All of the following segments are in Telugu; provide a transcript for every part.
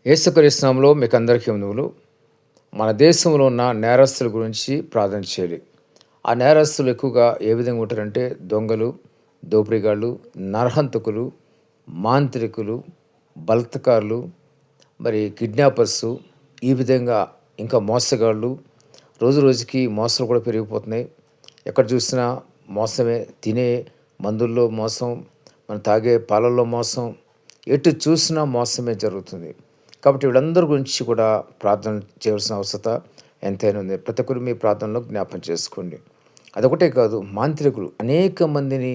యేసుక్రీస్తు నామములో మీకు అందరికీ వందనాలు. మన దేశంలో ఉన్న నేరస్తుల గురించి ప్రార్థన చేయాలి. ఆ నేరస్తులు ఎక్కువగా ఏ విధంగా ఉంటారంటే దొంగలు, దోపిడిగాళ్ళు, నరహంతకులు, మాంత్రికులు, బలాత్కారులు, మరి కిడ్నాపర్సు, ఈ విధంగా ఇంకా మోసగాళ్ళు. రోజు రోజుకి మోసాలు కూడా పెరిగిపోతున్నాయి. ఎక్కడ చూసినా మోసమే. తినే మందుల్లో మోసం, మనం తాగే పాలల్లో మోసం, ఎటు చూసినా మోసమే జరుగుతుంది. కాబట్టి వీళ్ళందరి గురించి కూడా ప్రార్థన చేయవలసిన అవసరత ఎంతైనా ఉంది. ప్రతి ఒక్కరు మీ ప్రార్థనలో జ్ఞాపకం చేసుకోండి. అదొకటే కాదు, మాంత్రికులు అనేక మందిని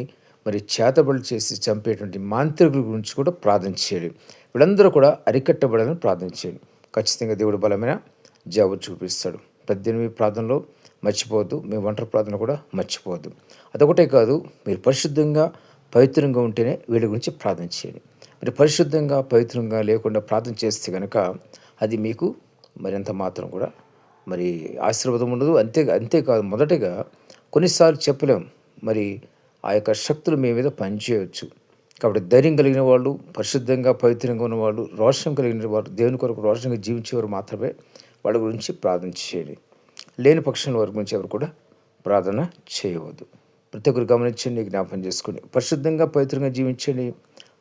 మరి చేతబడులు చేసి చంపేటువంటి మాంత్రికుల గురించి కూడా ప్రార్థన చేయండి. వీళ్ళందరూ కూడా అరికట్టబడాలని ప్రార్థన చేయండి. ఖచ్చితంగా దేవుడు బలమైన జవాబు చూపిస్తాడు. 18 ప్రార్థనలో మర్చిపోవద్దు. మీ ఒంటరి ప్రార్థన కూడా మర్చిపోవద్దు. అదొకటే కాదు, మీరు పరిశుద్ధంగా పవిత్రంగా ఉంటేనే వీళ్ళ గురించి ప్రార్థన చేయండి. మీరు పరిశుద్ధంగా పవిత్రంగా లేకుండా ప్రార్థన చేస్తే కనుక అది మీకు మరింత మాత్రం కూడా మరి ఆశీర్వాదం ఉండదు. అంతేకాదు, మొదటగా కొన్నిసార్లు చెప్పలేం, మరి ఆ యొక్క శక్తులు మీ మీద పనిచేయవచ్చు. కాబట్టి ధైర్యం కలిగిన వాళ్ళు, పరిశుద్ధంగా పవిత్రంగా ఉన్నవాళ్ళు, రోషం కలిగిన వారు, దేవుని కొరకు రోషంగా జీవించేవారు మాత్రమే వాళ్ళ గురించి ప్రార్థన చేయండి. లేని పక్షంలో వారి గురించి ఎవరు కూడా ప్రార్థన చేయవద్దు. ప్రతి ఒక్కరు గమనించండి, జ్ఞాపకం చేసుకోండి. పరిశుద్ధంగా పవిత్రంగా జీవించండి.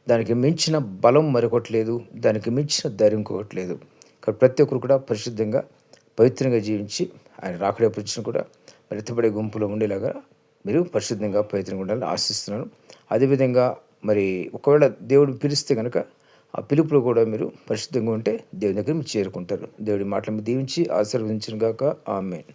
దానికి మించిన బలం మరొకటి లేదు. దానికి మించిన ధైర్యం ఇంకొకటి లేదు. కాబట్టి ప్రతి ఒక్కరు కూడా పరిశుద్ధంగా పవిత్రంగా జీవించి ఆయన రాకడే వచ్చిన కూడా మరి ఎత్తబడే గుంపులో ఉండేలాగా మీరు పరిశుద్ధంగా పవిత్రంగా ఉండాలని ఆశిస్తున్నాను. అదేవిధంగా మరి ఒకవేళ దేవుడు పిలిస్తే కనుక ఆ పిలుపులో కూడా మీరు పరిశుద్ధంగా ఉంటే దేవుని దగ్గర మీరు చేరుకుంటారు. దేవుడి మాటలు మీరు దీవించి ఆశీర్వదించును గాక. ఆమేన్.